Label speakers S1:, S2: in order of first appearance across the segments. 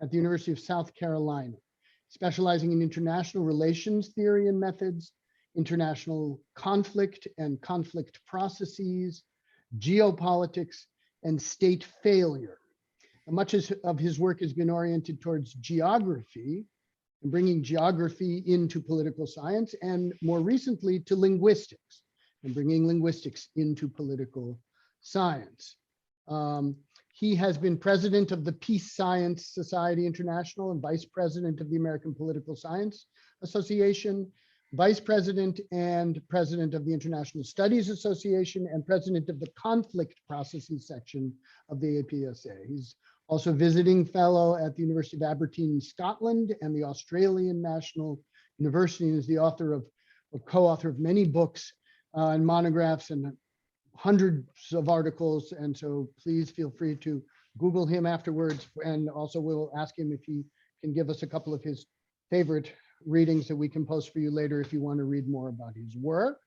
S1: at the University of South Carolina, specializing in international relations theory and methods, international conflict and conflict processes, geopolitics, and state failure. And much of his work has been oriented towards geography and bringing geography into political science, and more recently to linguistics and bringing linguistics into political science. He has been president of the Peace Science Society International and vice president of the American Political Science Association, vice president and president of the International Studies Association, and president of the Conflict Processes section of the APSA. He's also visiting fellow at the University of Aberdeen in Scotland and the Australian National University, and is the author of, or co-author of many books and monographs and hundreds of articles. And so please feel free to Google him afterwards. And also we'll ask him if he can give us a couple of his favorite readings that we can post for you later if you want to read more about his work.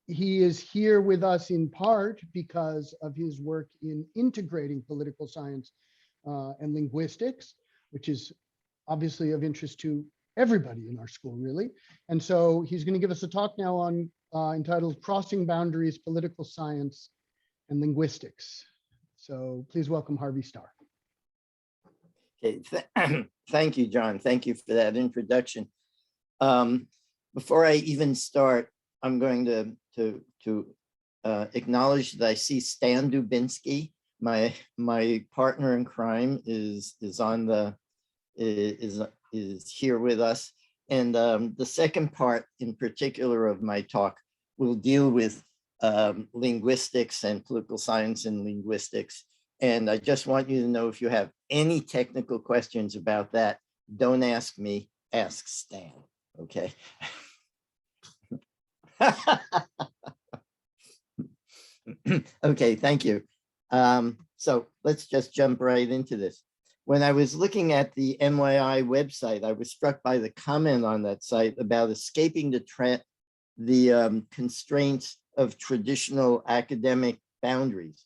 S1: He is here with us in part because of his work in integrating political science and linguistics, which is obviously of interest to everybody in our school, really. And so he's going to give us a talk now on entitled Crossing Boundaries, Political Science and Linguistics. So please welcome Harvey Starr.
S2: Okay, thank you, John. Thank you for that introduction. Before I even start, I'm going to acknowledge that I see Stan Dubinsky, my partner in crime, is here with us. And the second part in particular of my talk will deal with linguistics and political science and linguistics. And I just want you to know, if you have any technical questions about that, don't ask me, ask Stan, okay? Okay, thank you. So let's just jump right into this. When I was looking at the NYI website, I was struck by the comment on that site about escaping the constraints of traditional academic boundaries.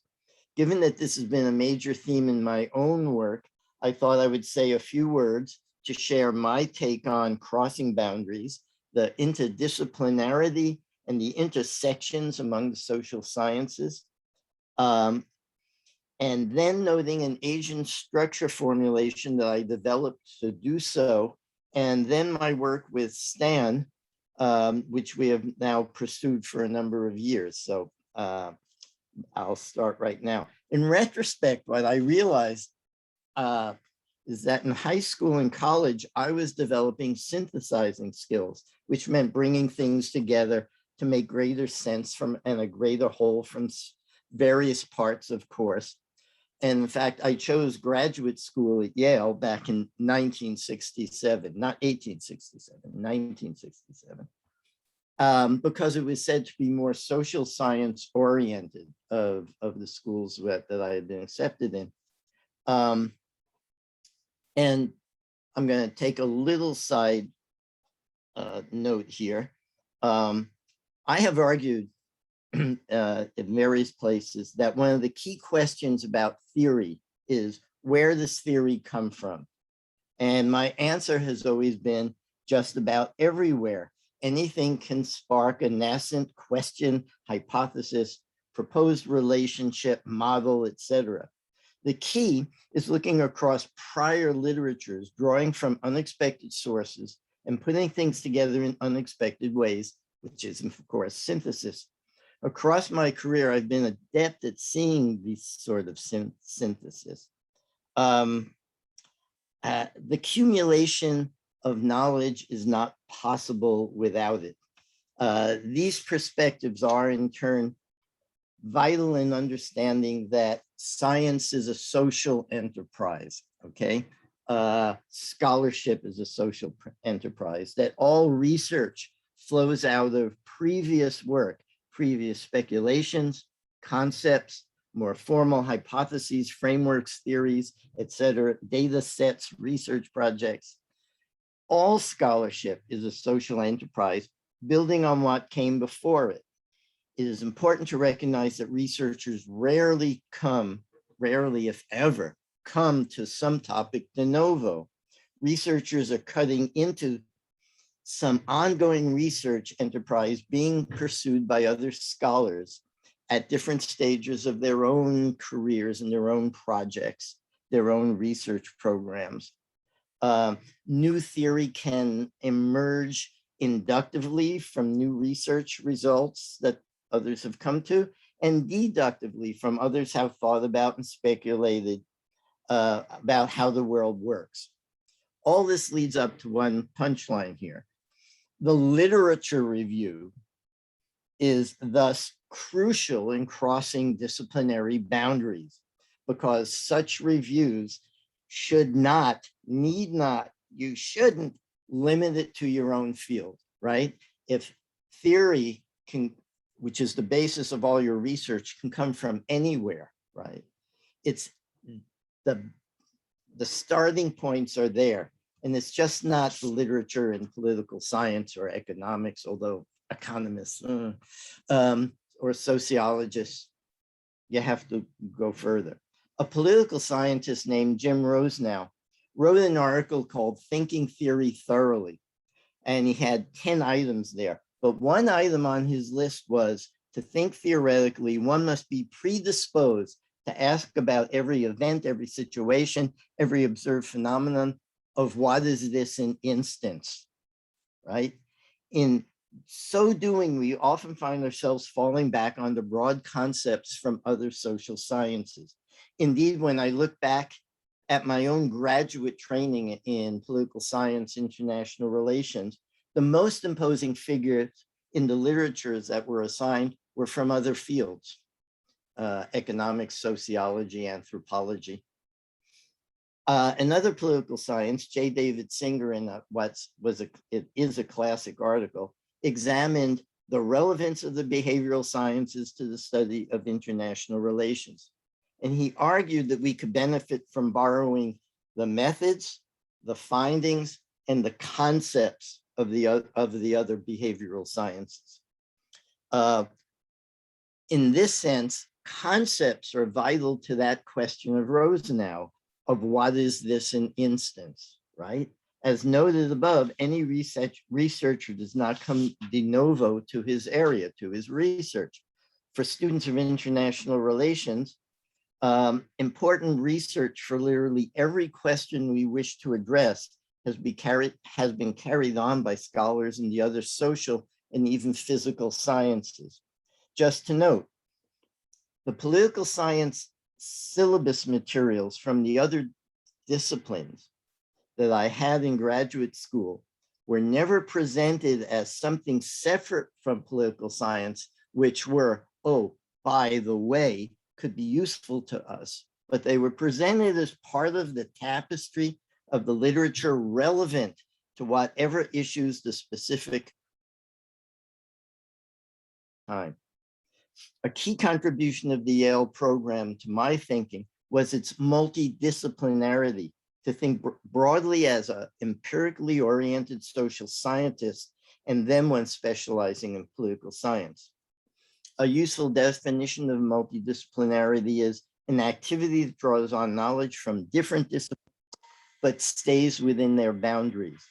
S2: Given that this has been a major theme in my own work, I thought I would say a few words to share my take on crossing boundaries, the interdisciplinarity and the intersections among the social sciences, and then noting an Asian structure formulation that I developed to do so, and then my work with Stan, which we have now pursued for a number of years. So I'll start right now. In retrospect, what I realized is that in high school and college, I was developing synthesizing skills, which meant bringing things together to make greater sense from and a greater whole from various parts of course. And in fact, I chose graduate school at Yale back in 1967, not 1867, 1967. Because it was said to be more social science oriented of the schools that I had been accepted in. And I'm going to take a little side note here. I have argued in various places that one of the key questions about theory is, where does theory come from? And my answer has always been just about everywhere. Anything can spark a nascent question, hypothesis, proposed relationship, model, etc. The key is looking across prior literatures, drawing from unexpected sources and putting things together in unexpected ways, which is, of course, synthesis. Across my career, I've been adept at seeing these sort of synthesis. The accumulation of knowledge is not possible without it. These perspectives are in turn vital in understanding that science is a social enterprise, okay? Scholarship is a social enterprise, that all research flows out of previous work, previous speculations, concepts, more formal hypotheses, frameworks, theories, etc., data sets, research projects. All scholarship is a social enterprise building on what came before it. It is important to recognize that researchers rarely come rarely, if ever, come to some topic de novo. Researchers are cutting into some ongoing research enterprise being pursued by other scholars at different stages of their own careers and their own projects, their own research programs. New theory can emerge inductively from new research results that others have come to, and deductively from others have thought about and speculated about how the world works. All this leads up to one punchline here. The literature review is thus crucial in crossing disciplinary boundaries, because such reviews should not, need not, you shouldn't limit it to your own field, right? If theory can, which is the basis of all your research, can come from anywhere, right? It's the starting points are there. And it's just not the literature in political science or economics, although economists or sociologists, you have to go further. A political scientist named Jim Rosenow wrote an article called Thinking Theory Thoroughly, and he had 10 items there. But one item on his list was, to think theoretically, one must be predisposed to ask about every event, every situation, every observed phenomenon of what is this an instance, right? In so doing, we often find ourselves falling back on the broad concepts from other social sciences. Indeed, when I look back at my own graduate training in political science, international relations, the most imposing figures in the literatures that were assigned were from other fields, economics, sociology, anthropology. Another political science, J. David Singer, in it is a classic article, examined the relevance of the behavioral sciences to the study of international relations. And he argued that we could benefit from borrowing the methods, the findings, and the concepts of the other behavioral sciences. In this sense, concepts are vital to that question of Rosenow, of what is this an instance, right? As noted above, any researcher does not come de novo to his area, to his research. For students of international relations, important research for literally every question we wish to address has been carried on by scholars in the other social and even physical sciences. Just to note, the political science syllabus materials from the other disciplines that I had in graduate school were never presented as something separate from political science, which were, oh, by the way, could be useful to us, but they were presented as part of the tapestry of the literature relevant to whatever issues the specific time. A key contribution of the Yale program to my thinking was its multidisciplinarity, to think broadly as an empirically oriented social scientist, and then when specializing in political science. A useful definition of multidisciplinarity is an activity that draws on knowledge from different disciplines, but stays within their boundaries.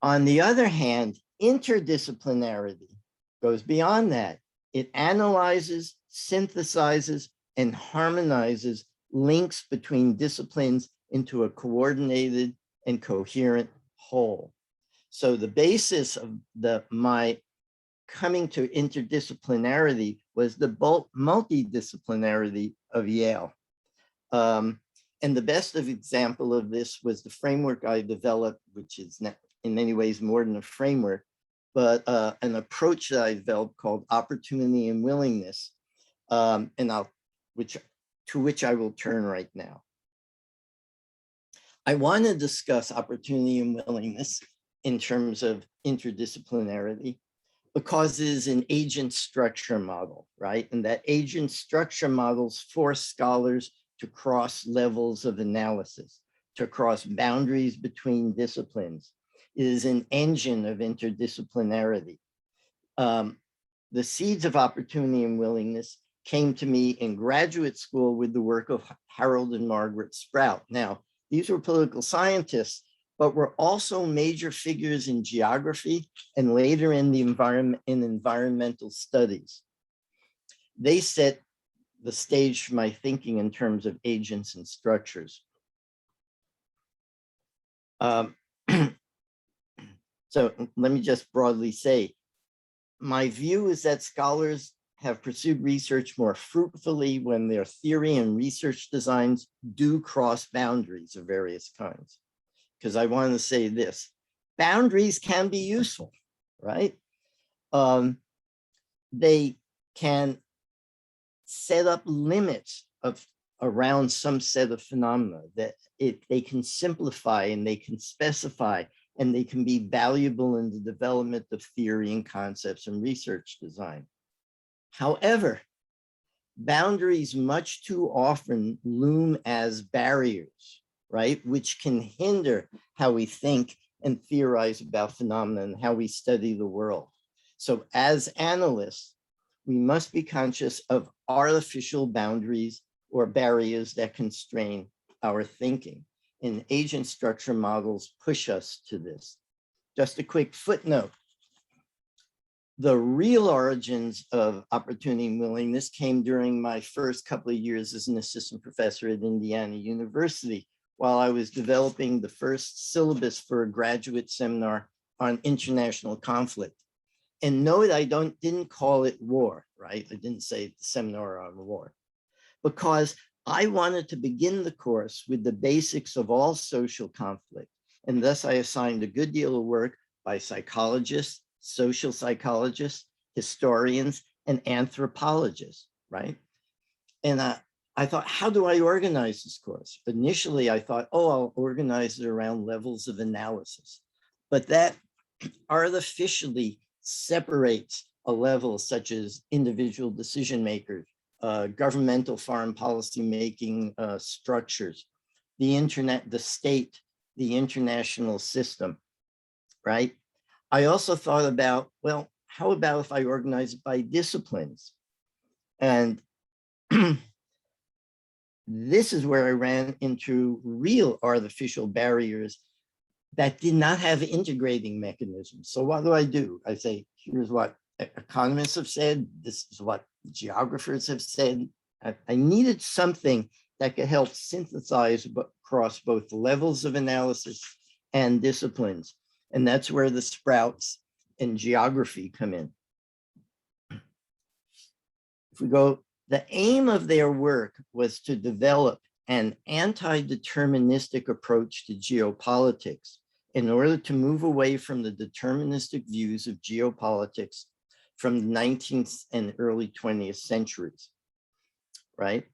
S2: On the other hand, interdisciplinarity goes beyond that. It analyzes, synthesizes, and harmonizes links between disciplines into a coordinated and coherent whole. So the basis of my coming to interdisciplinarity was the multidisciplinarity of Yale. And the best example of this was the framework I developed, which is in many ways more than a framework, but an approach that I developed called opportunity and willingness, to which I will turn right now. I want to discuss opportunity and willingness in terms of interdisciplinarity, because it is an agent structure model, right? And that agent structure models force scholars to cross levels of analysis, to cross boundaries between disciplines. It is an engine of interdisciplinarity. The seeds of opportunity and willingness came to me in graduate school with the work of Harold and Margaret Sprout. Now, these were political scientists, but were also major figures in geography and later in the environmental studies. They set the stage for my thinking in terms of agents and structures. So let me just broadly say, my view is that scholars have pursued research more fruitfully when their theory and research designs do cross boundaries of various kinds. Because I want to say this, boundaries can be useful, right? They can set up limits around some set of phenomena that they can simplify and they can specify and they can be valuable in the development of theory and concepts and research design. However, boundaries much too often loom as barriers, right? Which can hinder how we think and theorize about phenomena and how we study the world. So as analysts, we must be conscious of artificial boundaries or barriers that constrain our thinking. And agent structure models push us to this. Just a quick footnote. The real origins of opportunity and willingness came during my first couple of years as an assistant professor at Indiana University, while I was developing the first syllabus for a graduate seminar on international conflict. And note, I didn't call it war, right? I didn't say seminar on war, because I wanted to begin the course with the basics of all social conflict. And thus I assigned a good deal of work by psychologists, social psychologists, historians, and anthropologists, right? And I thought, how do I organize this course? Initially, I thought, oh, I'll organize it around levels of analysis. But that artificially separates a level such as individual decision makers, governmental foreign policy making structures, the internet, the state, the international system, right? I also thought about, well, how about if I organize it by disciplines? And this is where I ran into real artificial barriers that did not have integrating mechanisms. So what do? I say, here's what economists have said. This is what geographers have said. I needed something that could help synthesize across both levels of analysis and disciplines. And that's where the Sprouts and geography come in. If we go, the aim of their work was to develop an anti-deterministic approach to geopolitics in order to move away from the deterministic views of geopolitics from the 19th and early 20th centuries, right?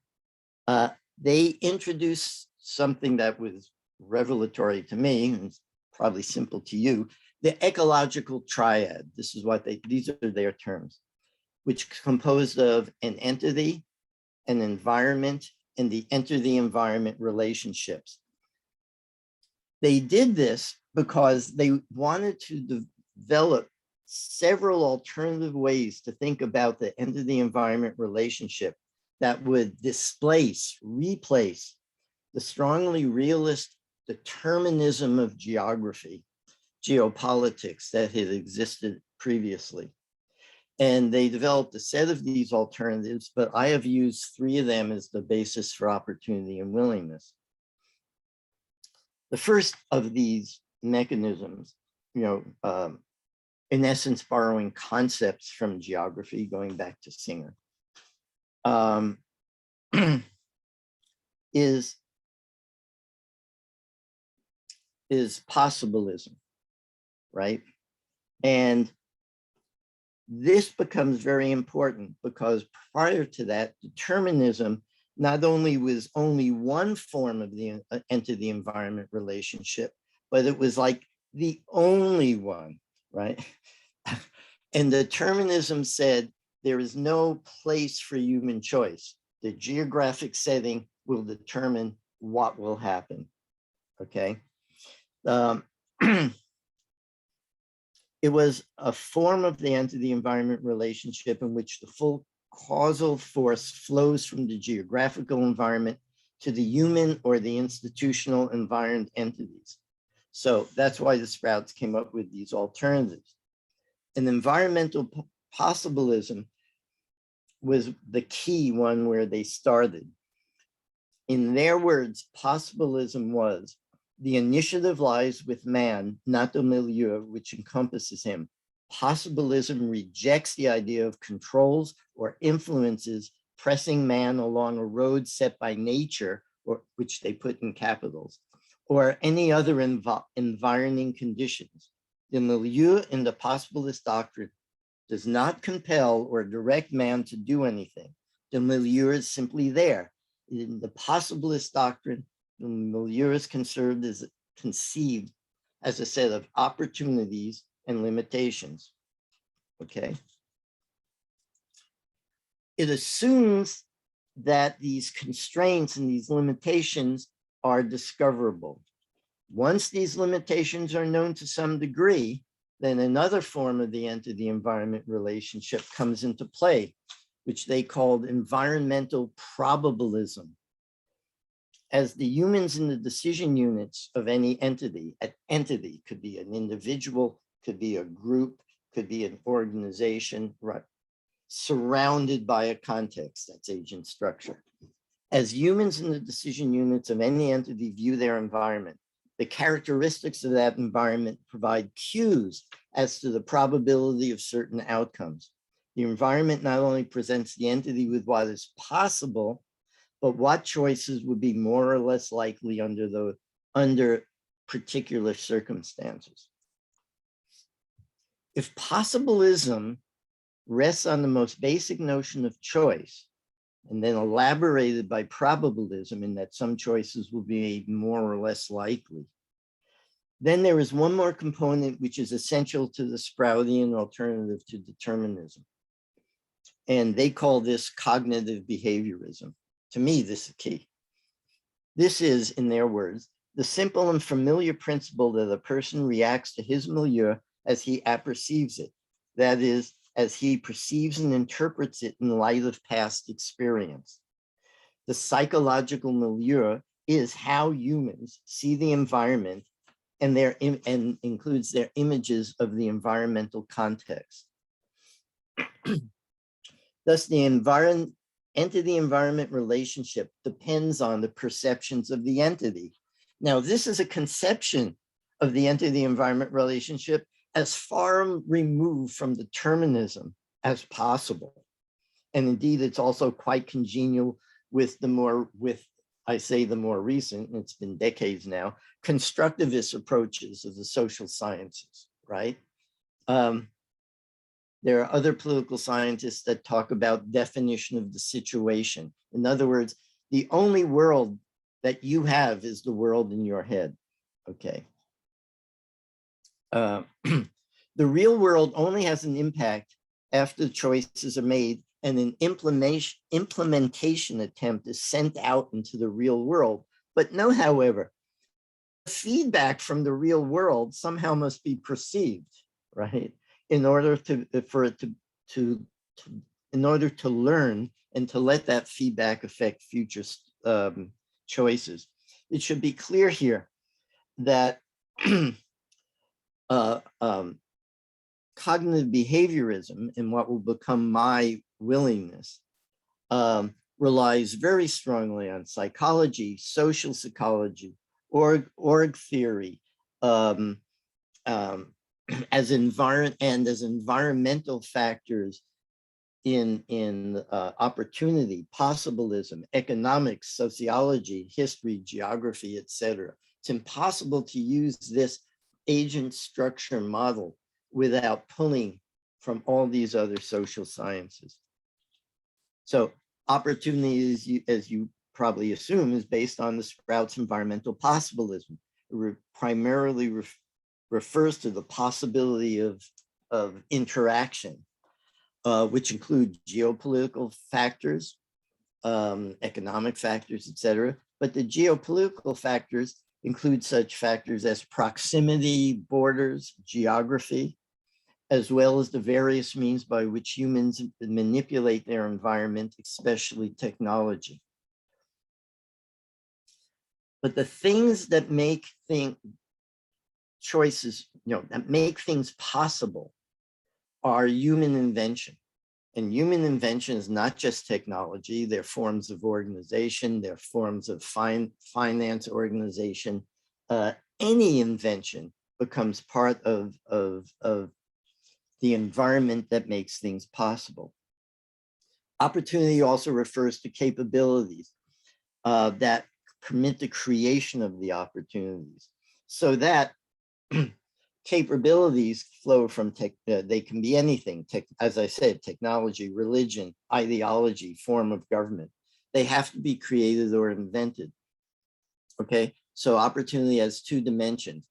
S2: They introduced something that was revelatory to me, and it's probably simple to you, the ecological triad. This is what these are their terms, which composed of an entity, an environment, and the entity-environment relationships. They did this because they wanted to develop several alternative ways to think about the entity-environment relationship that would replace the strongly realist determinism of geopolitics that had existed previously. And they developed a set of these alternatives, but I have used 3 of them as the basis for opportunity and willingness. The first of these mechanisms, in essence, borrowing concepts from geography, going back to Singer, is possibilism, right? And this becomes very important because prior to that, determinism not only was only one form of the entity-environment relationship, but it was like the only one, right? And determinism said there is no place for human choice. The geographic setting will determine what will happen, okay? It was a form of the entity-environment relationship in which the full causal force flows from the geographical environment to the human or the institutional environed entities. So that's why the Sprouts came up with these alternatives. And environmental possibilism was the key one where they started. In their words, possibilism was the initiative lies with man, not the milieu which encompasses him. Possibilism rejects the idea of controls or influences pressing man along a road set by nature, or which they put in capitals, or any other environing conditions. The milieu in the possibilist doctrine does not compel or direct man to do anything. The milieu is simply there. In the possibilist doctrine, the milieu is conceived as a set of opportunities and limitations. Okay. It assumes that these constraints and these limitations are discoverable. Once these limitations are known to some degree, then another form of the entity environment relationship comes into play, which they called environmental probabilism. As the humans in the decision units of any entity, an entity could be an individual, could be a group, could be an organization, right, surrounded by a context, that's agent structure. As humans in the decision units of any entity view their environment, the characteristics of that environment provide cues as to the probability of certain outcomes. The environment not only presents the entity with what is possible, but what choices would be more or less likely under particular circumstances. If possibilism rests on the most basic notion of choice, and then elaborated by probabilism in that some choices will be more or less likely, then there is one more component which is essential to the Sproutian alternative to determinism. And they call this cognitive behaviorism. To me, this is key. This is, in their words, the simple and familiar principle that a person reacts to his milieu as he apperceives it. That is, as he perceives and interprets it in light of past experience. The psychological milieu is how humans see the environment and includes their images of the environmental context. Thus, the entity-environment relationship depends on the perceptions of the entity. Now, this is a conception of the entity-environment relationship as far removed from determinism as possible. And indeed, it's also quite congenial with the more recent, and it's been decades now, constructivist approaches of the social sciences, right? There are other political scientists that talk about definition of the situation. In other words, the only world that you have is the world in your head, okay? The real world only has an impact after the choices are made and an implementation attempt is sent out into the real world. But no, however, feedback from the real world somehow must be perceived, right? In order to learn and to let that feedback affect future choices. It should be clear here that cognitive behaviorism, and what will become my willingness, relies very strongly on psychology, social psychology, org theory, as environmental factors in opportunity, possibilism, economics, sociology, history, geography, etc. It's impossible to use this agent structure model without pulling from all these other social sciences. So opportunity, as you probably assume, is based on the Sprouts environmental possibilism. It primarily refers to the possibility of interaction, which include geopolitical factors, economic factors, etc. But the geopolitical factors include such factors as proximity, borders, geography, as well as the various means by which humans manipulate their environment, especially technology. But the things that make choices, that make things possible are human invention. And human invention is not just technology. They're forms of organization, they're forms of finance organization. Any invention becomes part of the environment that makes things possible. Opportunity also refers to capabilities that permit the creation of the opportunities, so that capabilities flow from they can be anything, as I said, technology, religion, ideology, form of government. They have to be created or invented. Okay, so opportunity has two dimensions: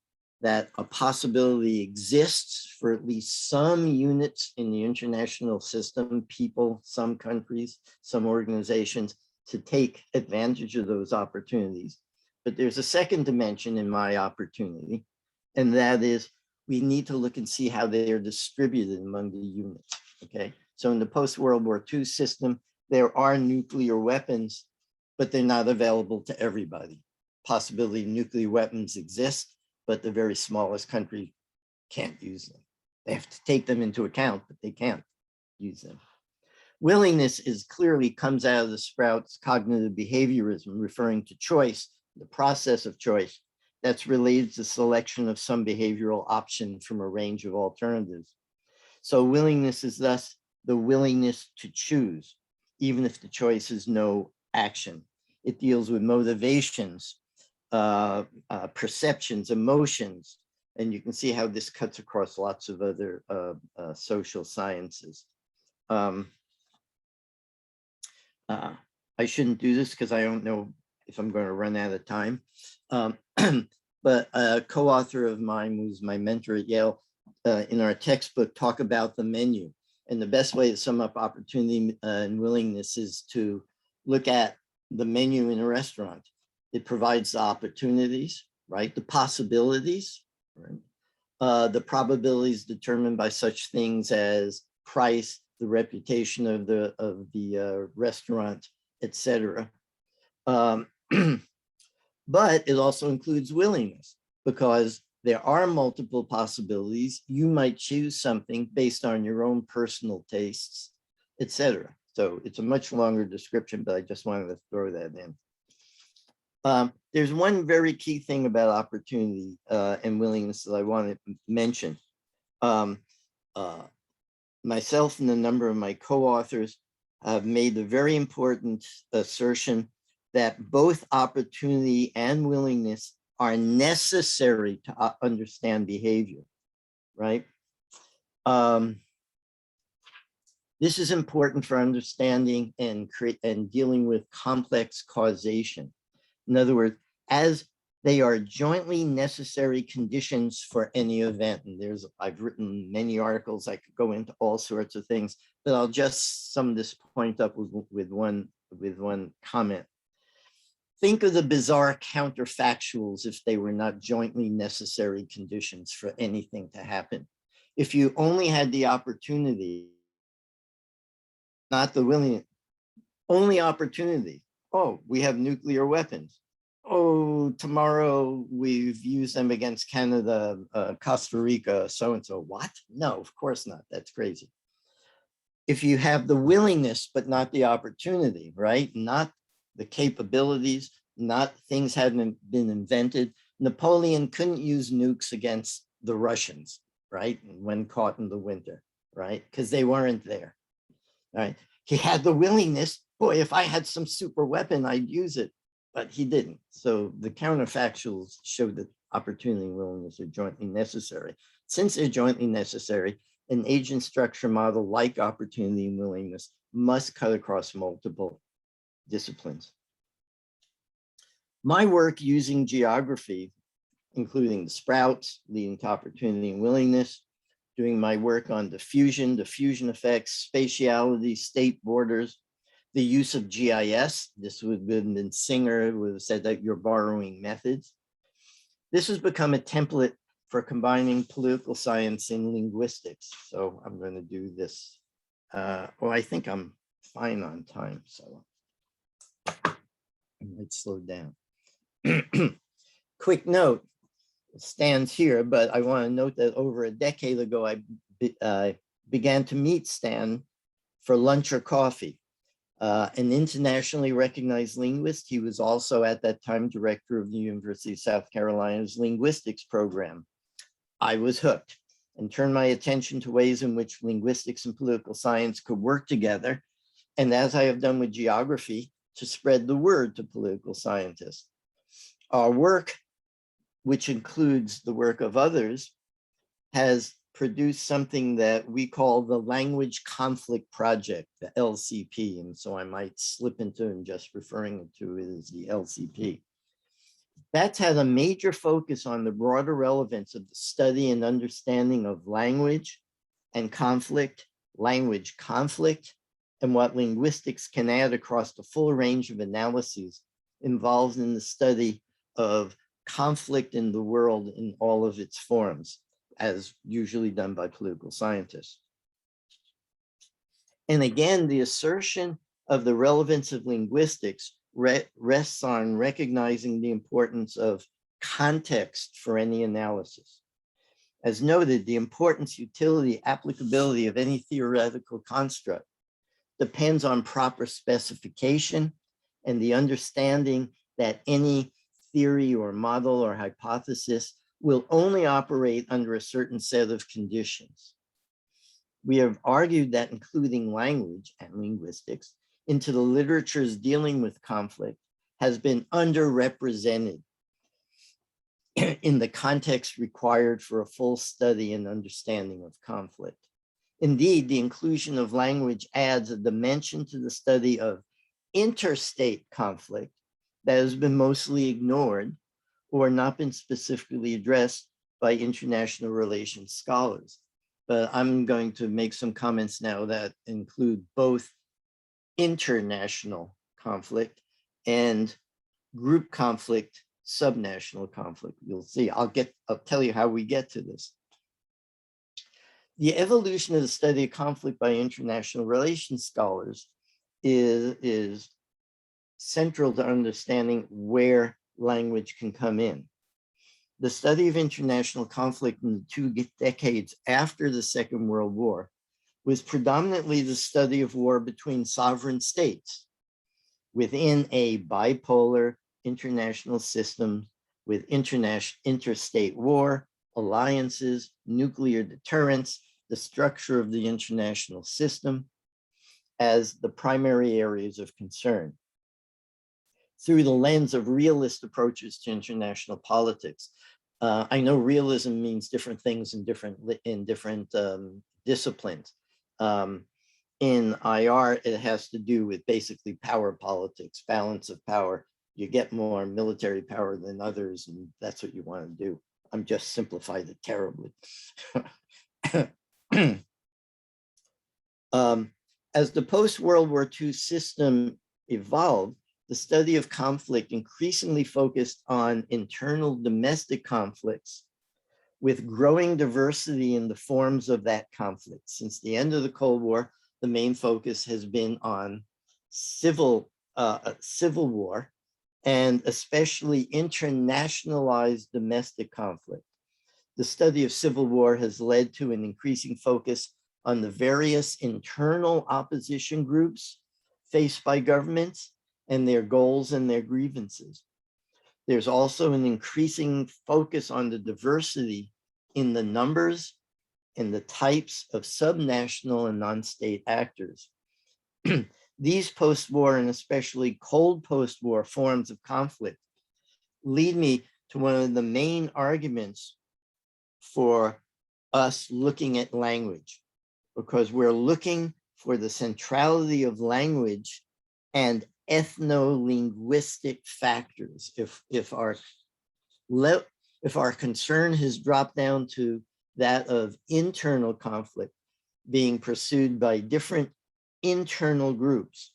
S2: that a possibility exists for at least some units in the international system, people, some countries, some organizations, to take advantage of those opportunities. But there's a second dimension in my opportunity, and that is we need to look and see how they are distributed among the units. Okay, so in the post-World War II system, there are nuclear weapons, but they're not available to everybody. Possibility nuclear weapons exist, but the very smallest country can't use them. They have to take them into account, but they can't use them. Willingness clearly comes out of the Sprout's cognitive behaviorism, referring to choice, the process of choice that's related to selection of some behavioral option from a range of alternatives. So willingness is thus the willingness to choose, even if the choice is no action. It deals with motivations, perceptions, emotions, and you can see how this cuts across lots of other social sciences. I shouldn't do this because I don't know if I'm going to run out of time. But a co-author of mine, who's my mentor at Yale, in our textbook, talk about the menu. And the best way to sum up opportunity and willingness is to look at the menu in a restaurant. It provides the opportunities, right? The possibilities, right? The probabilities determined by such things as price, the reputation of the restaurant, etc. But it also includes willingness, because there are multiple possibilities. You might choose something based on your own personal tastes, etc. So it's a much longer description, but I just wanted to throw that in. There's one very key thing about opportunity and willingness that I want to mention. Myself and a number of my co-authors have made the very important assertion that both opportunity and willingness are necessary to understand behavior, right? This is important for understanding and dealing with complex causation. In other words, as they are jointly necessary conditions for any event. And I've written many articles, I could go into all sorts of things, but I'll just sum this point up with one comment. Think of the bizarre counterfactuals if they were not jointly necessary conditions for anything to happen. If you only had the opportunity, not the willingness, only opportunity. Oh, we have nuclear weapons. Oh, tomorrow we've used them against Canada, Costa Rica, so-and-so. What? No, of course not. That's crazy. If you have the willingness, but not the opportunity, right? Not the capabilities, not things hadn't been invented. Napoleon couldn't use nukes against the Russians, right? When caught in the winter, right? Because they weren't there, right? He had the willingness. Boy, if I had some super weapon, I'd use it, but he didn't. So the counterfactuals show that opportunity and willingness are jointly necessary. Since they're jointly necessary, an agent structure model like opportunity and willingness must cut across multiple disciplines. My work using geography, including the sprouts, leading to opportunity and willingness, doing my work on diffusion effects, spatiality, state borders, the use of GIS. This would have been Singer would have said that you're borrowing methods. This has become a template for combining political science and linguistics. So I'm going to do this. Well, I think I'm fine on time, so I might slow down. Quick note, it stands here, but I want to note that over a decade ago, I began to meet Stan for lunch or coffee. An internationally recognized linguist, he was also at that time director of the University of South Carolina's linguistics program. I was hooked and turned my attention to ways in which linguistics and political science could work together, and as I have done with geography, to spread the word to political scientists. Our work, which includes the work of others, has produced something that we call the Language Conflict Project, the LCP, and so I might slip into and just referring to it as the LCP. That's had a major focus on the broader relevance of the study and understanding of language and conflict, language conflict, and what linguistics can add across the full range of analyses involved in the study of conflict in the world in all of its forms, as usually done by political scientists. And again, the assertion of the relevance of linguistics rests on recognizing the importance of context for any analysis. As noted, the importance, utility, applicability of any theoretical construct depends on proper specification and the understanding that any theory or model or hypothesis will only operate under a certain set of conditions. We have argued that including language and linguistics into the literatures dealing with conflict has been underrepresented in the context required for a full study and understanding of conflict. Indeed, the inclusion of language adds a dimension to the study of interstate conflict that has been mostly ignored or not been specifically addressed by international relations scholars. But I'm going to make some comments now that include both international conflict and group conflict, subnational conflict. You'll see, I'll tell you how we get to this. The evolution of the study of conflict by international relations scholars is central to understanding where language can come in. The study of international conflict in the 2 decades after the Second World War was predominantly the study of war between sovereign states within a bipolar international system with interstate war, alliances, nuclear deterrence, the structure of the international system as the primary areas of concern. Through the lens of realist approaches to international politics. I know realism means different things in different disciplines. In IR, it has to do with basically power politics, balance of power. You get more military power than others, and that's what you want to do. I'm just simplified it terribly. As the post-World War II system evolved, the study of conflict increasingly focused on internal domestic conflicts with growing diversity in the forms of that conflict. Since the end of the Cold War, the main focus has been on civil war and especially internationalized domestic conflict. The study of civil war has led to an increasing focus on the various internal opposition groups faced by governments and their goals and their grievances. There's also an increasing focus on the diversity in the numbers and the types of subnational and non-state actors. These post-war and especially cold post-war forms of conflict lead me to one of the main arguments for us looking at language, because we're looking for the centrality of language and ethno-linguistic factors. If our concern has dropped down to that of internal conflict being pursued by different internal groups,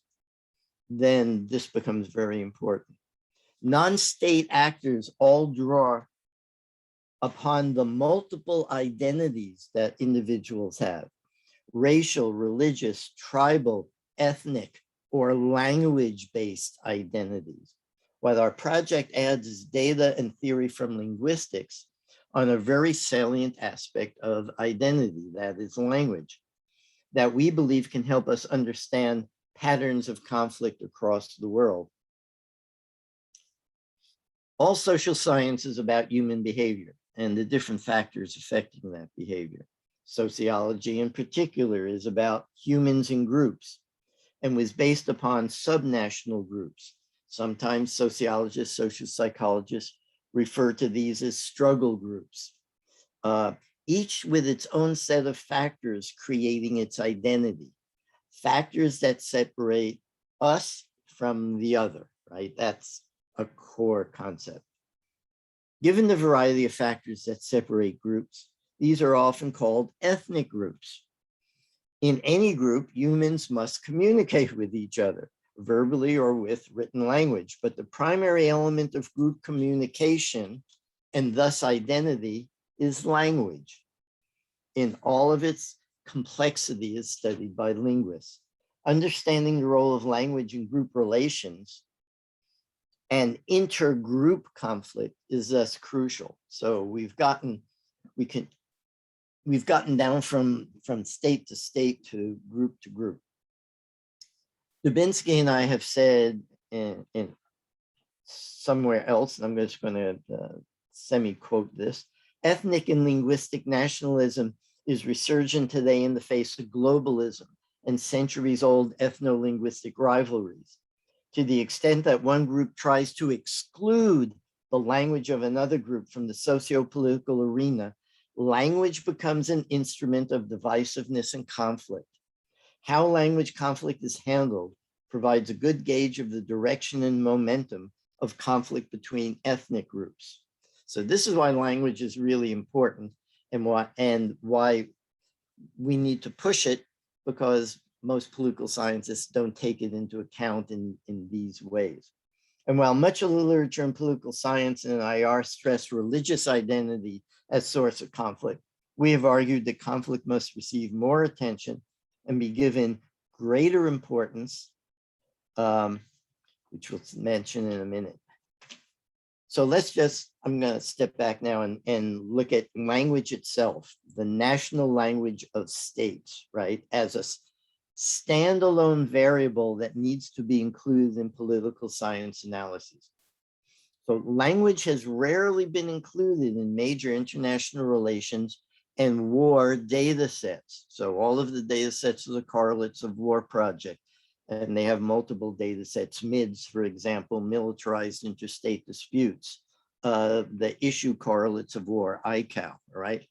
S2: then this becomes very important. Non-state actors all draw upon the multiple identities that individuals have, racial, religious, tribal, ethnic, or language-based identities. What our project adds is data and theory from linguistics on a very salient aspect of identity, that is language, that we believe can help us understand patterns of conflict across the world. All social science is about human behavior and the different factors affecting that behavior. Sociology in particular is about humans in groups and was based upon subnational groups. Sometimes sociologists, social psychologists refer to these as struggle groups, each with its own set of factors creating its identity, factors that separate us from the other, right? That's a core concept. Given the variety of factors that separate groups, these are often called ethnic groups. In any group, humans must communicate with each other, verbally or with written language, but the primary element of group communication and thus identity is language. In all of its complexity is studied by linguists. Understanding the role of language in group relations and intergroup conflict is thus crucial. So we've gotten down from state to state to group. Dubinsky and I have said in somewhere else, and I'm just going to semi-quote this, ethnic and linguistic nationalism is resurgent today in the face of globalism and centuries-old ethno-linguistic rivalries. To the extent that one group tries to exclude the language of another group from the socio-political arena, language becomes an instrument of divisiveness and conflict. How language conflict is handled provides a good gauge of the direction and momentum of conflict between ethnic groups. So this is why language is really important and why we need to push it, because most political scientists don't take it into account in these ways. And while much of the literature in political science and IR stress religious identity as source of conflict, we have argued that conflict must receive more attention and be given greater importance, which we'll mention in a minute. So I'm going to step back now and look at language itself, the national language of states, right, as a standalone variable that needs to be included in political science analyses. So language has rarely been included in major international relations and war data sets. So all of the data sets are the correlates of war project, and they have multiple data sets, MIDS, for example, militarized interstate disputes, the issue correlates of war, ICAO, right?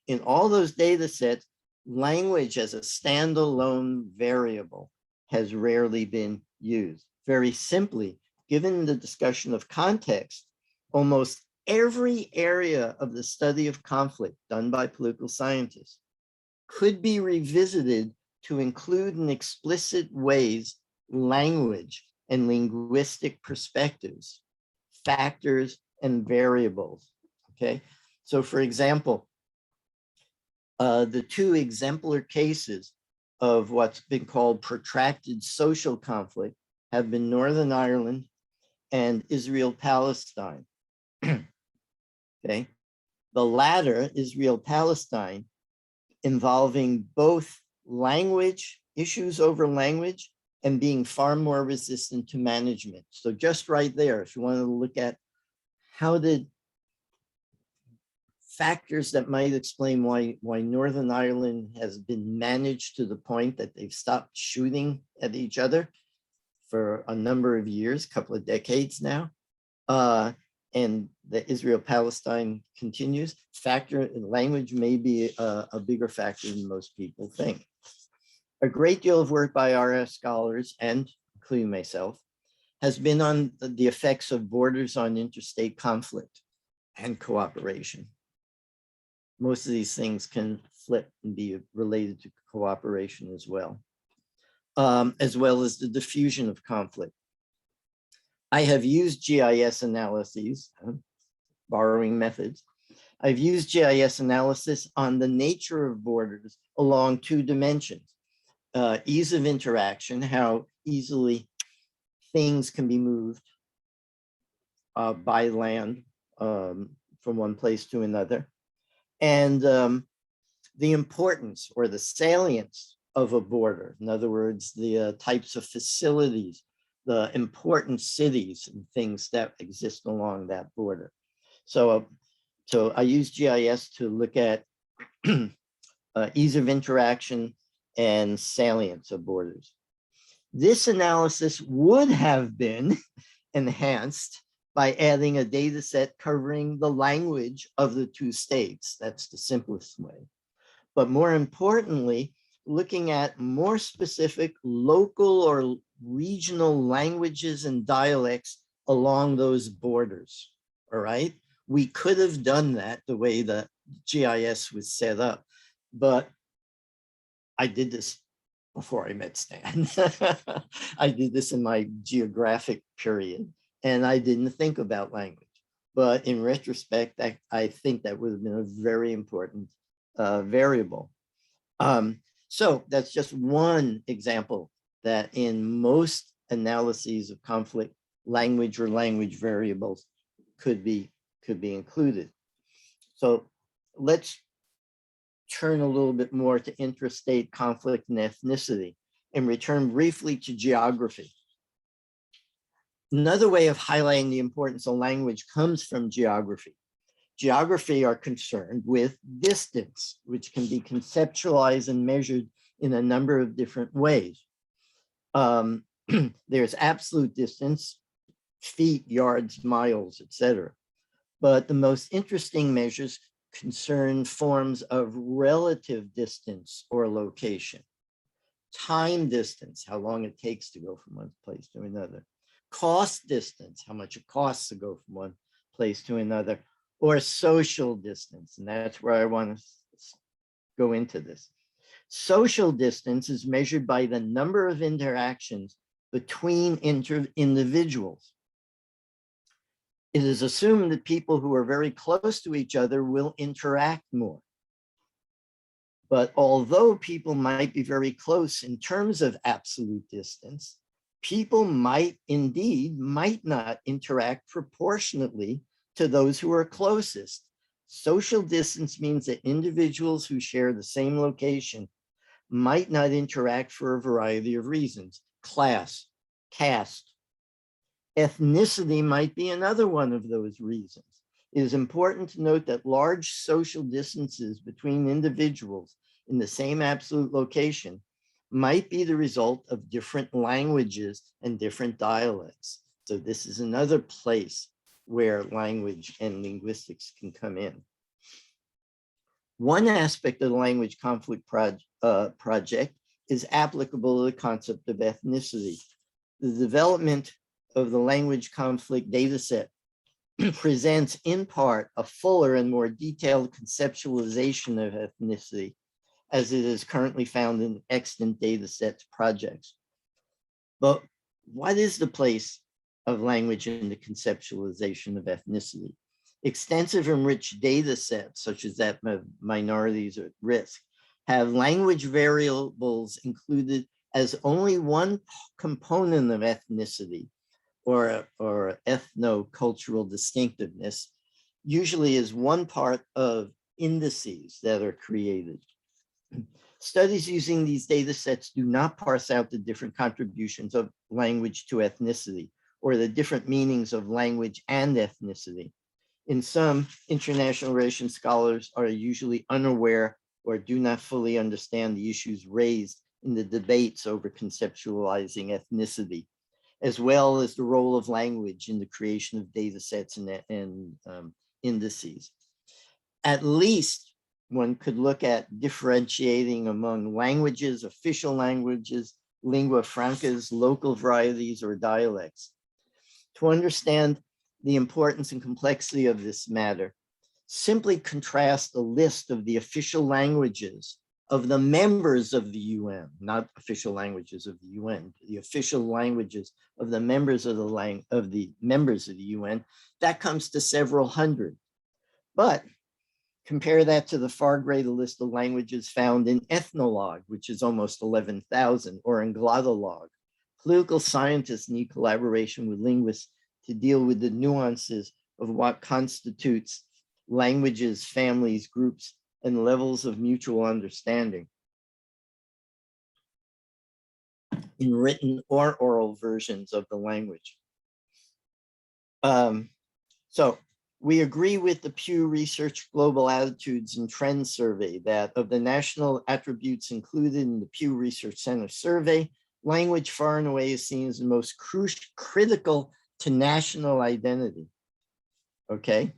S2: In all those data sets, language as a standalone variable has rarely been used. Very simply, given the discussion of context, almost every area of the study of conflict done by political scientists could be revisited to include in explicit ways language and linguistic perspectives, factors and variables, okay? So for example, the two exemplar cases of what's been called protracted social conflict have been Northern Ireland and Israel-Palestine. Okay, the latter, Israel-Palestine, involving both language, issues over language, and being far more resistant to management. So just right there, if you wanted to look at how did factors that might explain why Northern Ireland has been managed to the point that they've stopped shooting at each other for a number of years, a couple of decades now, and the Israel-Palestine continues. Language may be a bigger factor than most people think. A great deal of work by RF scholars, and including myself, has been on the effects of borders on interstate conflict and cooperation. Most of these things can flip and be related to cooperation as well as the diffusion of conflict. I have used GIS analyses, borrowing methods. I've used GIS analysis on the nature of borders along 2 dimensions. Ease of interaction, how easily things can be moved by land from one place to another. And the importance or the salience of a border. In other words, the types of facilities, the important cities and things that exist along that border. So I use GIS to look at ease of interaction and salience of borders. This analysis would have been enhanced by adding a data set covering the language of the 2 states. That's the simplest way. But more importantly, looking at more specific local or regional languages and dialects along those borders, all right? We could have done that the way the GIS was set up, but I did this before I met Stan. I did this in my geographic period, and I didn't think about language. But in retrospect, I think that would have been a very important variable. So that's just one example that in most analyses of conflict, language or language variables could be included. So let's turn a little bit more to intrastate conflict and ethnicity and return briefly to geography. Another way of highlighting the importance of language comes from geography. Geography are concerned with distance, which can be conceptualized and measured in a number of different ways. There's absolute distance, feet, yards, miles, etc. But the most interesting measures concern forms of relative distance or location. Time distance, how long it takes to go from one place to another. Cost distance, how much it costs to go from one place to another. Or social distance, and that's where I want to go into this. Social distance is measured by the number of interactions between individuals. It is assumed that people who are very close to each other will interact more. But although people might be very close in terms of absolute distance, people might not interact proportionately to those who are closest. Social distance means that individuals who share the same location might not interact for a variety of reasons. Class, caste, ethnicity might be another one of those reasons. It is important to note that large social distances between individuals in the same absolute location might be the result of different languages and different dialects. So this is another place where language and linguistics can come in. One aspect of the language conflict project is applicable to the concept of ethnicity. The development of the language conflict data set presents in part a fuller and more detailed conceptualization of ethnicity as it is currently found in extant data sets projects. But what is the place of language in the conceptualization of ethnicity? Extensive and rich data sets, such as that of minorities at risk, have language variables included as only one component of ethnicity or ethno-cultural distinctiveness, usually is one part of indices that are created. Studies using these data sets do not parse out the different contributions of language to ethnicity or the different meanings of language and ethnicity. In some, international relations scholars are usually unaware or do not fully understand the issues raised in the debates over conceptualizing ethnicity, as well as the role of language in the creation of data sets and indices. At least one could look at differentiating among languages, official languages, lingua francas, local varieties, or dialects. To understand the importance and complexity of this matter, simply contrast the list of the official languages of the members of the UN, not official languages of the UN, the official languages of the members of the UN, that comes to several hundred. But Compare that to the far greater list of languages found in ethnologue, which is almost 11,000, or in glottologue. Political scientists need collaboration with linguists to deal with the nuances of what constitutes languages, families, groups, and levels of mutual understanding in written or oral versions of the language. So we agree with the Pew Research Global Attitudes and Trends Survey that of the national attributes included in the Pew Research Center survey, language far and away is seen as the most critical to national identity. Okay.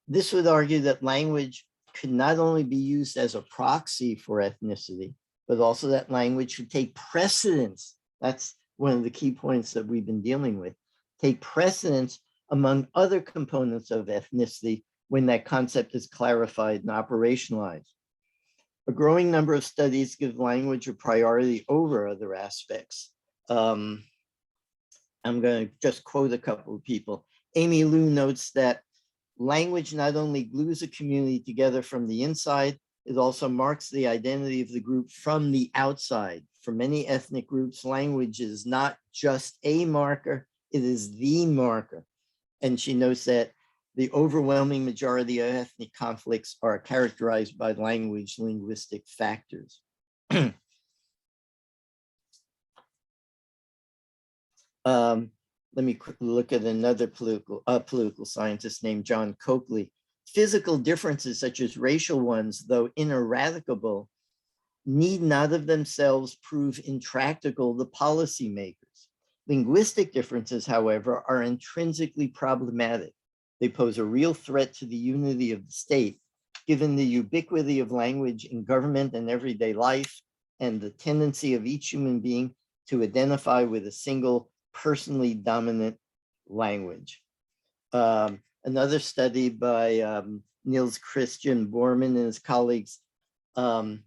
S2: This would argue that language could not only be used as a proxy for ethnicity, but also that language should take precedence. That's one of the key points that we've been dealing with. Take precedence among other components of ethnicity when that concept is clarified and operationalized. A growing number of studies give language a priority over other aspects. I'm going to just quote a couple of people. Amy Liu notes that language not only glues a community together from the inside, it also marks the identity of the group from the outside. For many ethnic groups, language is not just a marker, it is the marker. And she notes that the overwhelming majority of ethnic conflicts are characterized by language linguistic factors. Let me quickly look at another political scientist named John Coakley. Physical differences such as racial ones, though ineradicable, need not of themselves prove intractable to policymakers. Linguistic differences, however, are intrinsically problematic. They pose a real threat to the unity of the state, given the ubiquity of language in government and everyday life, and the tendency of each human being to identify with a single personally dominant language. Another study by Niels Christian Bormann and his colleagues, I've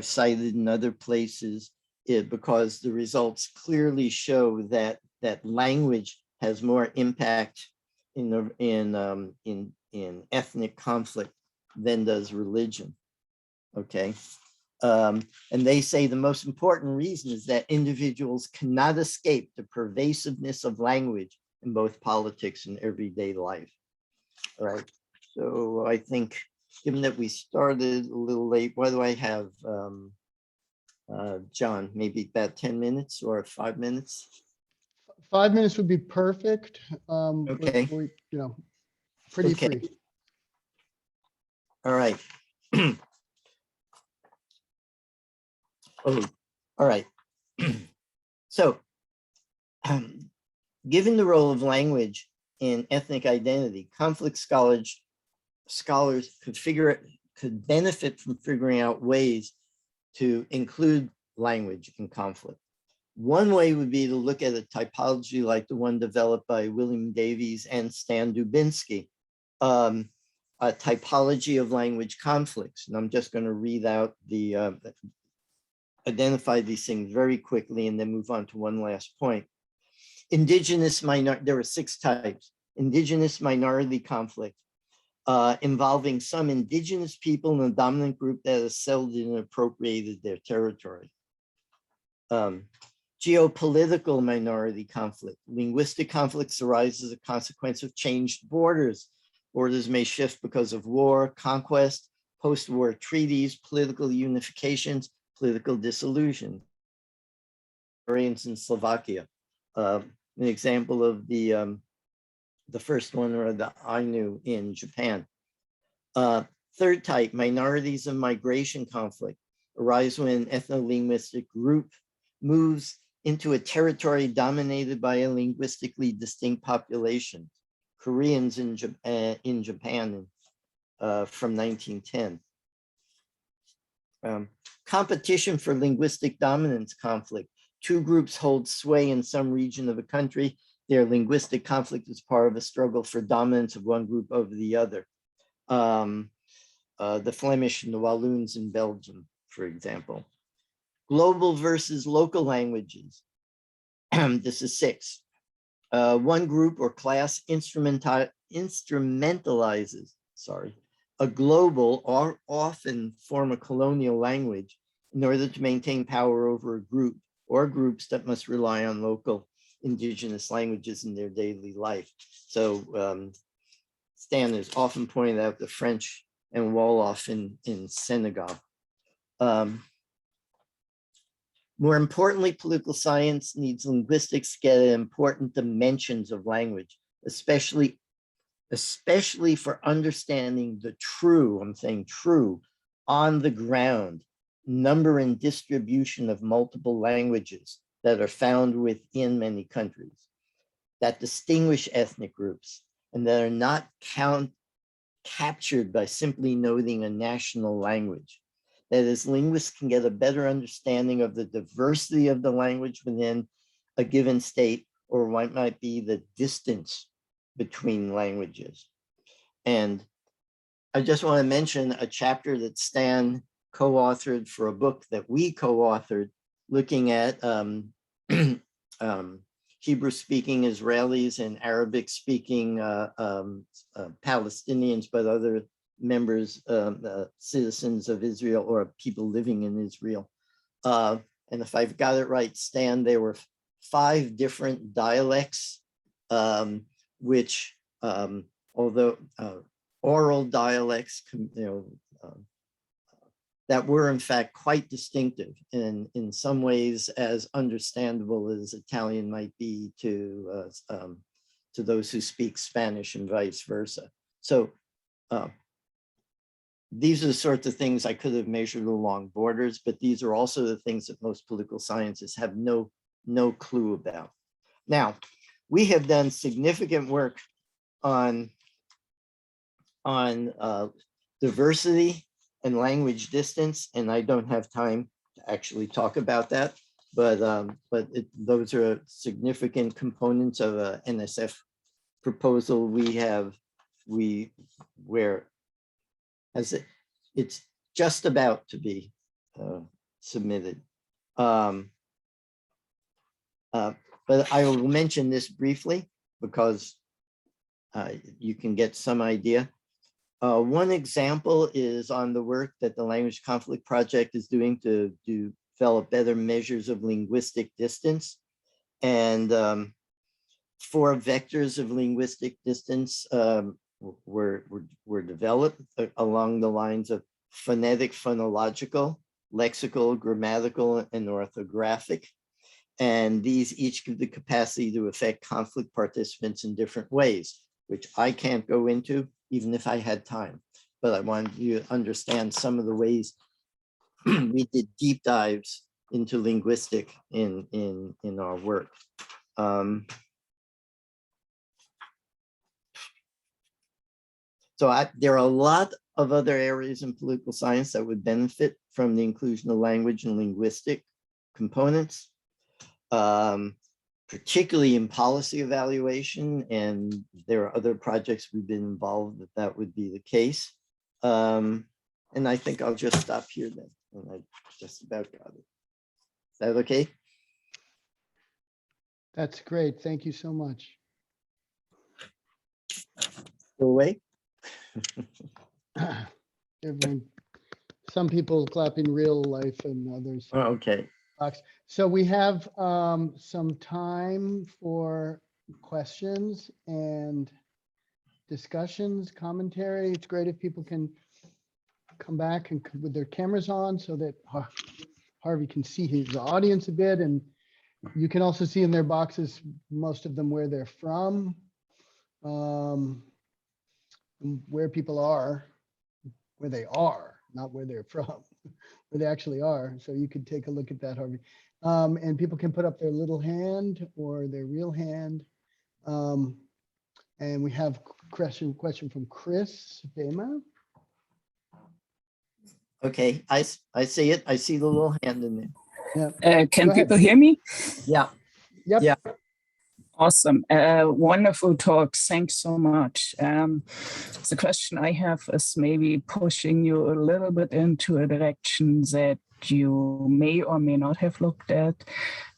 S2: cited in other places, because the results clearly show that language has more impact in ethnic conflict than does religion. Okay. And they say the most important reason is that individuals cannot escape the pervasiveness of language in both politics and everyday life. All right. So I think, given that we started a little late, why do I have John, maybe about 10 minutes or 5 minutes?
S1: 5 minutes would be perfect.
S2: Okay.
S1: We're, pretty
S2: Okay.
S1: free.
S2: All right. Oh, all right. So, given the role of language in ethnic identity, conflict scholars could benefit from figuring out ways to include language in conflict. One way would be to look at a typology like the one developed by William Davies and Stan Dubinsky, a typology of language conflicts. And I'm just going to read out identify these things very quickly and then move on to one last point. There are 6 types. Indigenous minority conflict, involving some indigenous people in a dominant group that has settled and appropriated their territory. Geopolitical minority conflict. Linguistic conflicts arise as a consequence of changed borders. Borders may shift because of war, conquest, post-war treaties, political unifications, political dissolution. Hungarians in Slovakia. An example of the first one, or the Ainu in Japan. Third type, minorities of migration conflict, arise when an ethno-linguistic group moves into a territory dominated by a linguistically distinct population. Koreans in Japan from 1910. Competition for linguistic dominance conflict. 2 groups hold sway in some region of a country. Their linguistic conflict is part of a struggle for dominance of one group over the other. The Flemish and the Walloons in Belgium, for example. Global versus local languages. This is 6. One group or class instrumentalizes a global or often former colonial language in order to maintain power over a group or groups that must rely on local indigenous languages in their daily life. So Stan has often pointed out the French and Wolof in Senegal. More importantly, political science needs linguistics to get at important dimensions of language, especially for understanding the true, I'm saying true, on the ground, number and distribution of multiple languages that are found within many countries, that distinguish ethnic groups, and that are not captured by simply noting a national language. That is, linguists can get a better understanding of the diversity of the language within a given state, or what might be the distance between languages. And I just want to mention a chapter that Stan co-authored for a book that we co-authored, looking at Hebrew-speaking Israelis and Arabic-speaking Palestinians, but other members, citizens of Israel or people living in Israel. And if I've got it right, Stan, there were 5 different dialects, which, although oral dialects, that were in fact quite distinctive and in some ways as understandable as Italian might be to those who speak Spanish and vice versa. So these are the sorts of things I could have measured along borders, but these are also the things that most political scientists have no clue about. Now, we have done significant work on diversity and language distance, and I don't have time to actually talk about that, but those are significant components of a NSF proposal it's just about to be submitted. But I will mention this briefly because you can get some idea. One example is on the work that the Language Conflict Project is doing to develop better measures of linguistic distance. And 4 vectors of linguistic distance were developed along the lines of phonetic, phonological, lexical, grammatical, and orthographic. And these each give the capacity to affect conflict participants in different ways, which I can't go into even if I had time. But I wanted you to understand some of the ways we did deep dives into linguistic in our work. So there are a lot of other areas in political science that would benefit from the inclusion of language and linguistic components, particularly in policy evaluation. And there are other projects we've been involved that would be the case. And I think I'll just stop here then. And I just about got it. Is that okay?
S1: That's great. Thank you so much.
S2: Go away.
S1: Everyone, some people clap in real life and others.
S2: Oh, okay.
S1: So we have some time for questions and discussions, commentary. It's great if people can come back and with their cameras on so that Harvey can see his audience a bit, and you can also see in their boxes, most of them, where they're from, where people are, where they are, not where they're from, where they actually are. So you could take a look at that, Harvey. And people can put up their little hand or their real hand. And we have question from Chris Bema.
S2: Okay, I see it. I see the little hand in there.
S1: Yeah.
S3: Can people hear me?
S2: Yeah.
S1: Yep.
S2: Yeah.
S3: Awesome. Wonderful talk. Thanks so much. The question I have is maybe pushing you a little bit into a direction that you may or may not have looked at.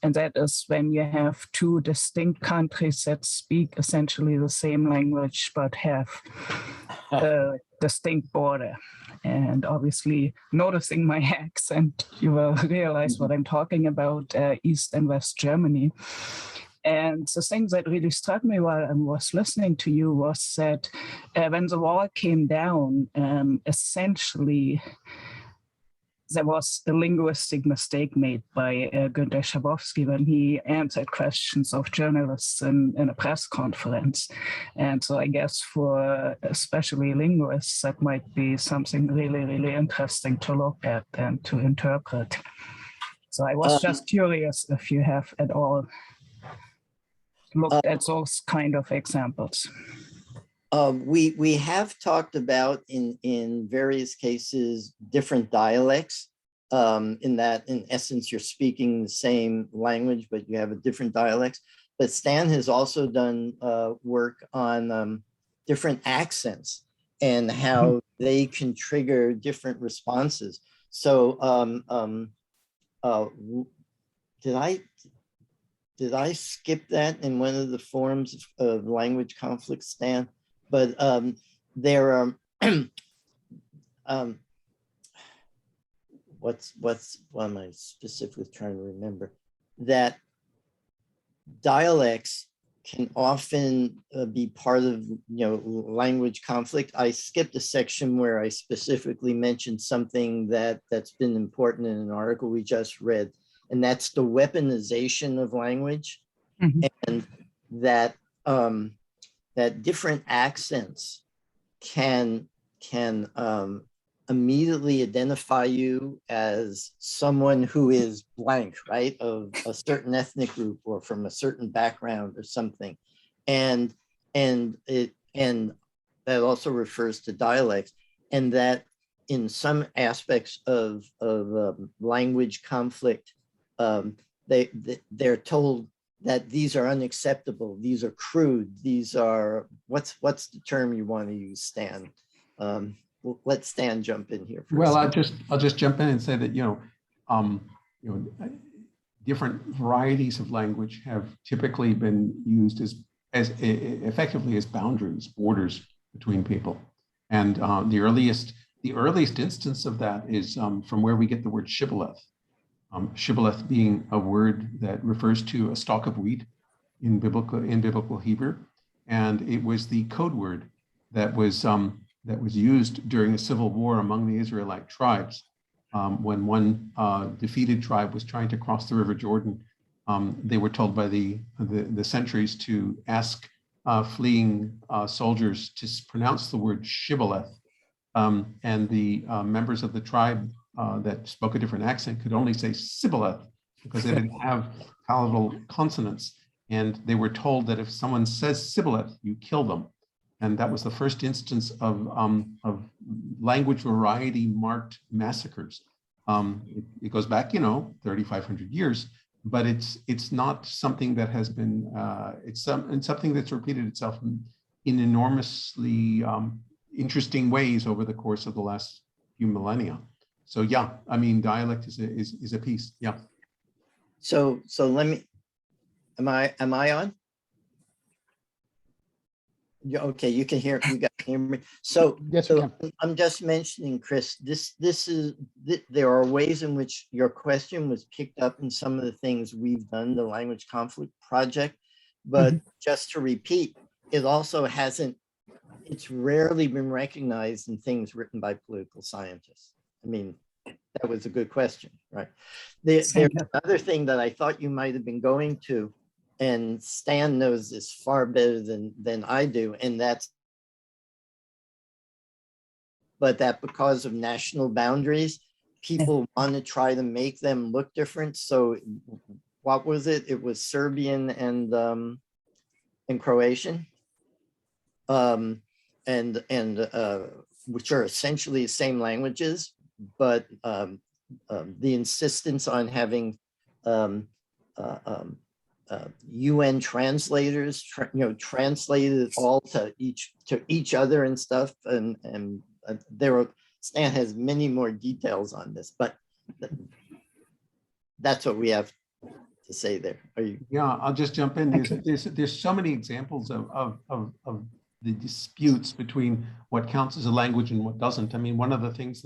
S3: And that is when you have 2 distinct countries that speak essentially the same language, but have distinct border. And obviously, noticing my accent, you will realize what I'm talking about, East and West Germany. And the thing that really struck me while I was listening to you was that when the wall came down, essentially, there was a linguistic mistake made by Günter Schabowski when he answered questions of journalists in a press conference. And so I guess for especially linguists, that might be something really, really interesting to look at and to interpret. So I was just curious if you have at all looked at those kind of examples.
S2: We have talked about in various cases different dialects, in that in essence you're speaking the same language but you have a different dialects. But Stan has also done work on different accents and how they can trigger different responses. So did I skip that in one of the forms of language conflict, Stan? But there are what am I specifically trying to remember? That dialects can often be part of language conflict. I skipped a section where I specifically mentioned something that's been important in an article we just read, and that's the weaponization of language, and that that different accents can immediately identify you as someone who is blank, right, of a certain ethnic group or from a certain background or something, and that also refers to dialects, and that in some aspects of language conflict, they're told that these are unacceptable, these are crude, these are, what's the term you want to use, Stan? Let Stan jump in here.
S4: Well, I'll just jump in and say that different varieties of language have typically been used as effectively as boundaries, borders between people, and the earliest instance of that is from where we get the word shibboleth. Shibboleth being a word that refers to a stalk of wheat in biblical Hebrew, and it was the code word that was used during the civil war among the Israelite tribes when one defeated tribe was trying to cross the River Jordan. They were told by the sentries to ask fleeing soldiers to pronounce the word shibboleth, and the members of the tribe that spoke a different accent could only say Sibboleth because they didn't have palatable consonants. And they were told that if someone says Sibboleth, you kill them. And that was the first instance of language variety marked massacres. It goes back, 3,500 years, but it's not something that has been, it's something that's repeated itself in enormously interesting ways over the course of the last few millennia. So yeah, I mean, dialect is a piece. Yeah.
S2: So let me. Am I on? Yeah. Okay, you can hear. You got to hear me. So
S1: yes,
S2: I'm just mentioning, Chris. There are ways in which your question was picked up in some of the things we've done, the Language Conflict Project. But just to repeat, it also hasn't. It's rarely been recognized in things written by political scientists. I mean, that was a good question, right? There's another thing that I thought you might have been going to, and Stan knows this far better than I do, and that's, but that because of national boundaries, people want to try to make them look different. So what was it? It was Serbian and Croatian. Which are essentially the same languages, but the insistence on having UN translators, translate it all to each other and stuff, and Stan has many more details on this, but that's what we have to say there. Are you?
S4: Yeah, I'll just jump in. There's so many examples of disputes between what counts as a language and what doesn't. I mean, one of the things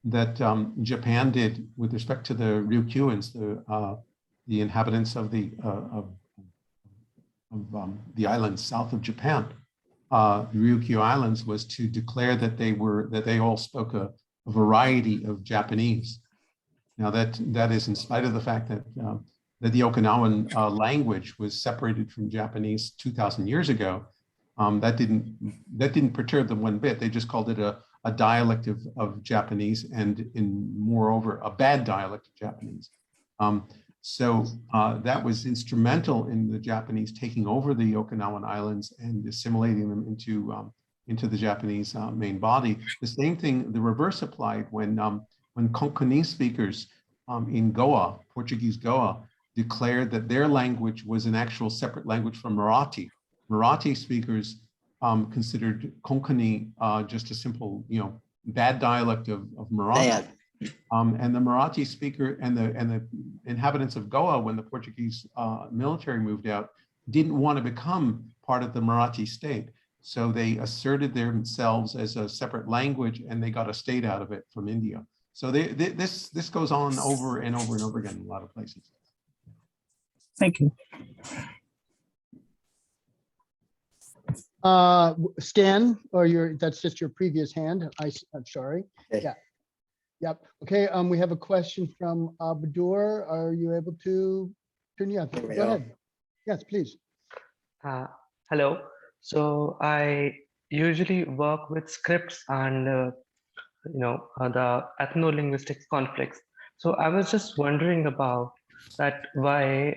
S4: that Japan did with respect to the Ryukyuans, the inhabitants of the islands south of Japan, the Ryukyu Islands, was to declare that they all spoke a variety of Japanese. Now that is in spite of the fact that the Okinawan language was separated from Japanese 2,000 years ago. That didn't perturb them one bit. They just called it a dialect of Japanese, and moreover a bad dialect of Japanese. So that was instrumental in the Japanese taking over the Okinawan Islands and assimilating them into the Japanese main body. The same thing, the reverse applied when Konkani speakers in Goa, Portuguese Goa, declared that their language was an actual separate language from Marathi. Marathi speakers considered Konkani just a simple, bad dialect of Marathi.
S2: Bad.
S4: And the Marathi speaker and the inhabitants of Goa, when the Portuguese military moved out, didn't want to become part of the Marathi state. So they asserted themselves as a separate language, and they got a state out of it from India. So this goes on over and over and over again in a lot of places.
S3: Thank you.
S1: Stan, or that's just your previous hand. I'm sorry.
S2: Okay.
S1: Yeah. Yep. Okay. We have a question from Abdur. Are you able to turn? Yeah. Go ahead. Yes, please.
S5: Hello. So I usually work with scripts and the ethno-linguistics conflicts. So I was just wondering about that, why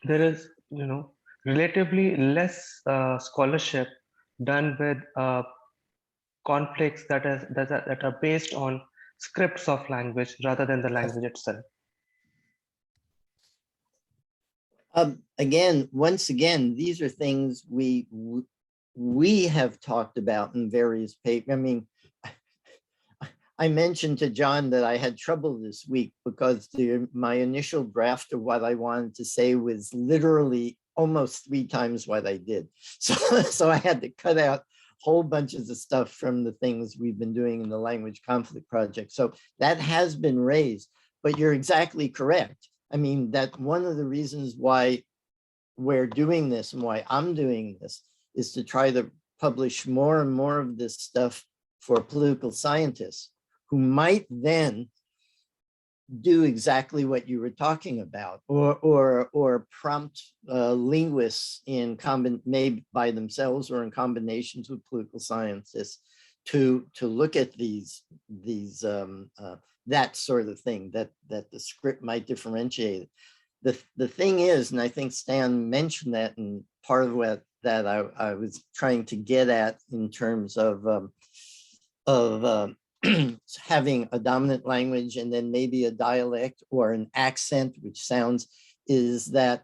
S5: there is relatively less scholarship done with conflicts that are based on scripts of language rather than the language itself.
S2: Once again, these are things we have talked about in various papers. I mean, I mentioned to John that I had trouble this week because my initial draft of what I wanted to say was literally almost 3 times what I did. So I had to cut out whole bunches of stuff from the things we've been doing in the Language Conflict Project. So that has been raised, but you're exactly correct. I mean, that one of the reasons why we're doing this and why I'm doing this is to try to publish more and more of this stuff for political scientists who might then do exactly what you were talking about, or prompt linguists maybe by themselves or in combinations with political scientists to look at that sort of thing, that the script might differentiate. The thing is, and I think Stan mentioned that, and part of what that I was trying to get at in terms of having a dominant language and then maybe a dialect or an accent, which sounds, is that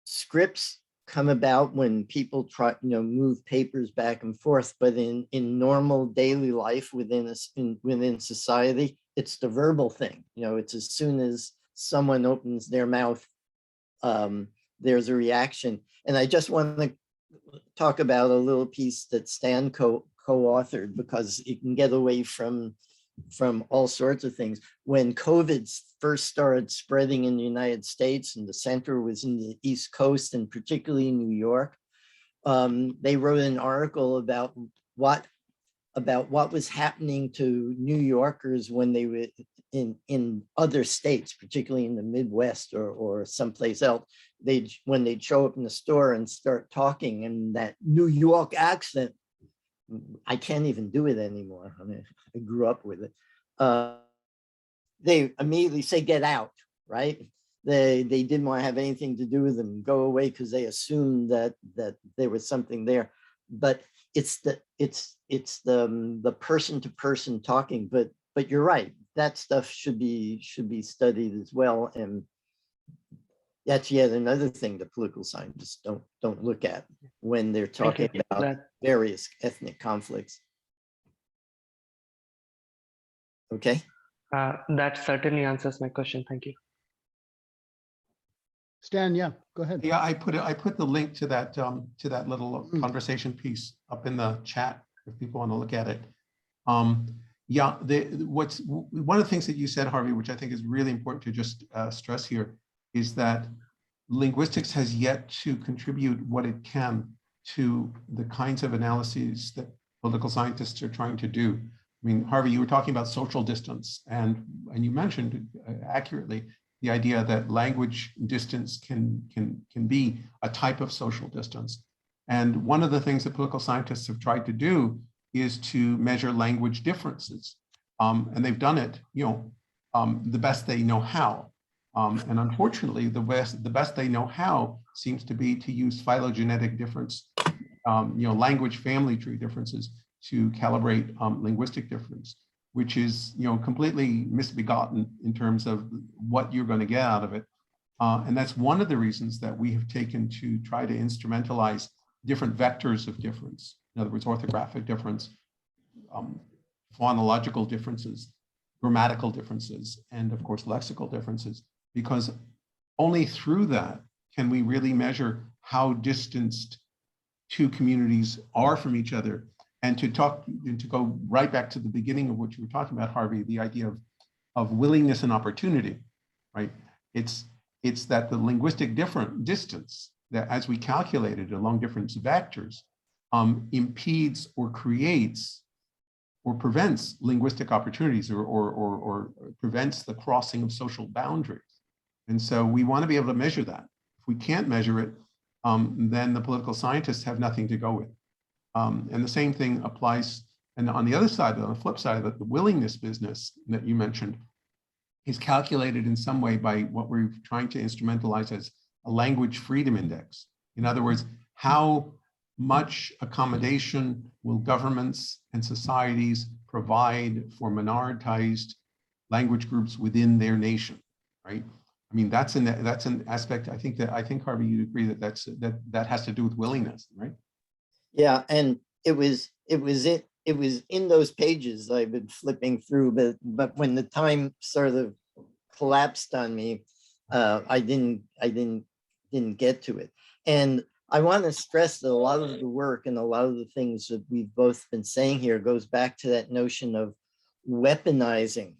S2: scripts come about when people try, move papers back and forth, but in normal daily life within society, it's the verbal thing. It's as soon as someone opens their mouth, there's a reaction. And I just want to talk about a little piece that Stan co-authored, because it can get away from all sorts of things. When COVID first started spreading in the United States, and the center was in the East Coast and particularly in New York, they wrote an article about what was happening to New Yorkers when they were in other states, particularly in the Midwest or someplace else. When they'd show up in the store and start talking in that New York accent, I can't even do it anymore. I mean, I grew up with it. They immediately say, "Get out," right? They didn't want to have anything to do with them, go away, because they assumed that there was something there. But it's the person to person talking. But you're right, that stuff should be studied as well. And that's yet another thing that political scientists don't look at when they're talking about various ethnic conflicts. Okay.
S5: That certainly answers my question. Thank you.
S1: Stan, yeah, go ahead.
S4: Yeah, I put the link to that little
S1: Mm.
S4: conversation piece up in the chat if people want to look at it. Yeah, one of the things that you said, Harvey, which I think is really important to just stress here, is that linguistics has yet to contribute what it can to the kinds of analyses that political scientists are trying to do. I mean, Harvey, you were talking about social distance, and you mentioned accurately the idea that language distance can be a type of social distance. And one of the things that political scientists have tried to do is to measure language differences. And they've done it, the best they know how. And unfortunately, the best they know how seems to be to use phylogenetic difference, language family tree differences to calibrate linguistic difference, which is, completely misbegotten in terms of what you're going to get out of it. And that's one of the reasons that we have taken to try to instrumentalize different vectors of difference. In other words, orthographic difference, phonological differences, grammatical differences, and of course, lexical differences, because only through that can we really measure how distanced two communities are from each other. And to go right back to the beginning of what you were talking about, Harvey, the idea of willingness and opportunity, right? It's that the linguistic distance that, as we calculated along different vectors, impedes or creates or prevents linguistic opportunities or prevents the crossing of social boundaries. And so we want to be able to measure that. If we can't measure it, then the political scientists have nothing to go with. And the same thing applies, and on the other side, on the flip side of it, the willingness business that you mentioned is calculated in some way by what we're trying to instrumentalize as a language freedom index. In other words, how much accommodation will governments and societies provide for minoritized language groups within their nation, right? I mean, that's an aspect. I think Harvey, you'd agree that that has to do with willingness, right?
S2: Yeah, and it was in those pages I've been flipping through, but when the time sort of collapsed on me, I didn't get to it. And I want to stress that a lot of the work and a lot of the things that we've both been saying here goes back to that notion of weaponizing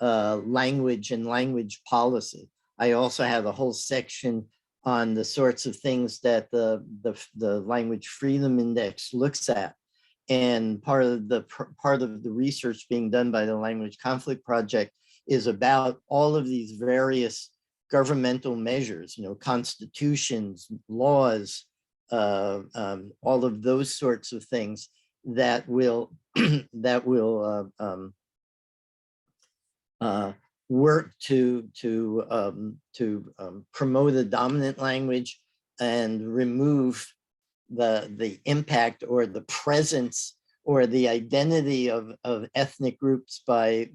S2: language and language policy. I also have a whole section on the sorts of things that the Language Freedom Index looks at. And part of the research being done by the Language Conflict Project is about all of these various governmental measures, constitutions, laws, all of those sorts of things that will work to promote a dominant language and remove the impact or the presence or the identity of ethnic groups by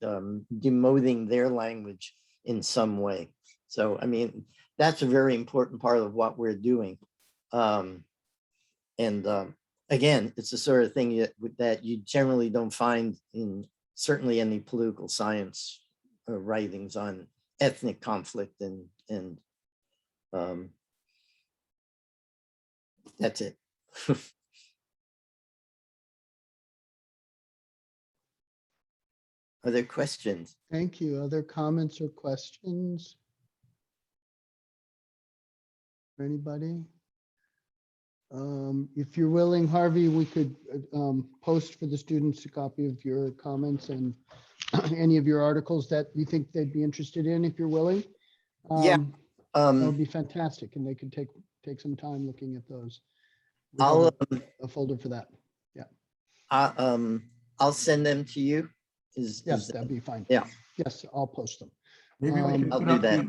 S2: demoting their language in some way. So, I mean, that's a very important part of what we're doing. Again, it's the sort of thing that you generally don't find in certainly any political science writings on ethnic conflict, and that's it. Are there questions?
S1: Thank you. Other comments or questions? For anybody? If you're willing, Harvey, we could post for the students a copy of your comments and any of your articles that you think they'd be interested in, if you're willing.
S2: Yeah.
S1: That would be fantastic, and they could take some time looking at those. We
S2: I'll
S1: have a folder for that. Yeah.
S2: I'll send them to you.
S1: Yes, that'd be fine.
S2: Yeah.
S1: Yes, I'll post them.
S4: Maybe we can
S2: I'll
S4: put
S2: do
S4: up
S2: that.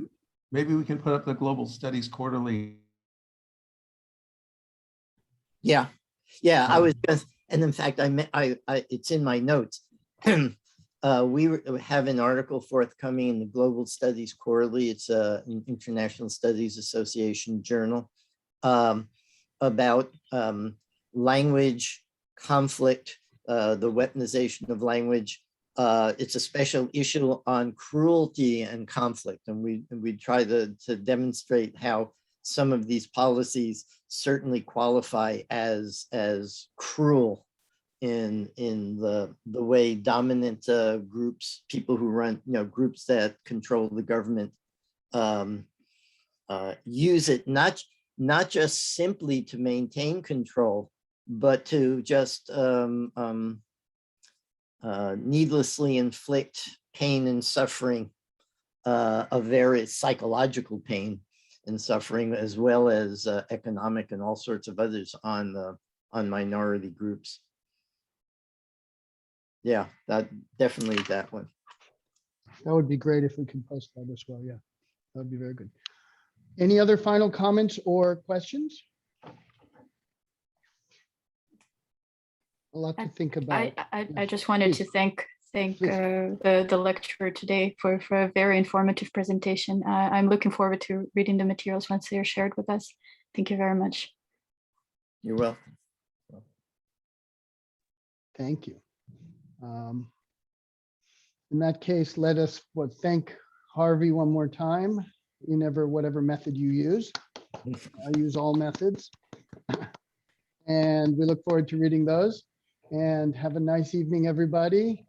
S4: maybe we can put up the Global Studies Quarterly.
S2: Yeah. I was just, and in fact, it's in my notes. We have an article forthcoming in the Global Studies Quarterly. It's an International Studies Association journal about language conflict, the weaponization of language it's a special issue on cruelty and conflict, and we try to demonstrate how some of these policies certainly qualify as cruel in the way dominant groups, people who run, groups that control the government, use it not just simply to maintain control, but to just needlessly inflict pain and suffering of various psychological pain and suffering, as well as economic and all sorts of others on minority groups. Yeah, that definitely that one.
S1: That would be great if we could post that as well. Yeah, that would be very good. Any other final comments or questions? A lot to think about.
S6: I just wanted to thank the lecturer today for a very informative presentation. I'm looking forward to reading the materials once they are shared with us. Thank you very much.
S2: You're welcome.
S1: Thank you. In that case, let us thank Harvey one more time in whatever method you use. I use all methods. And we look forward to reading those. And have a nice evening, everybody.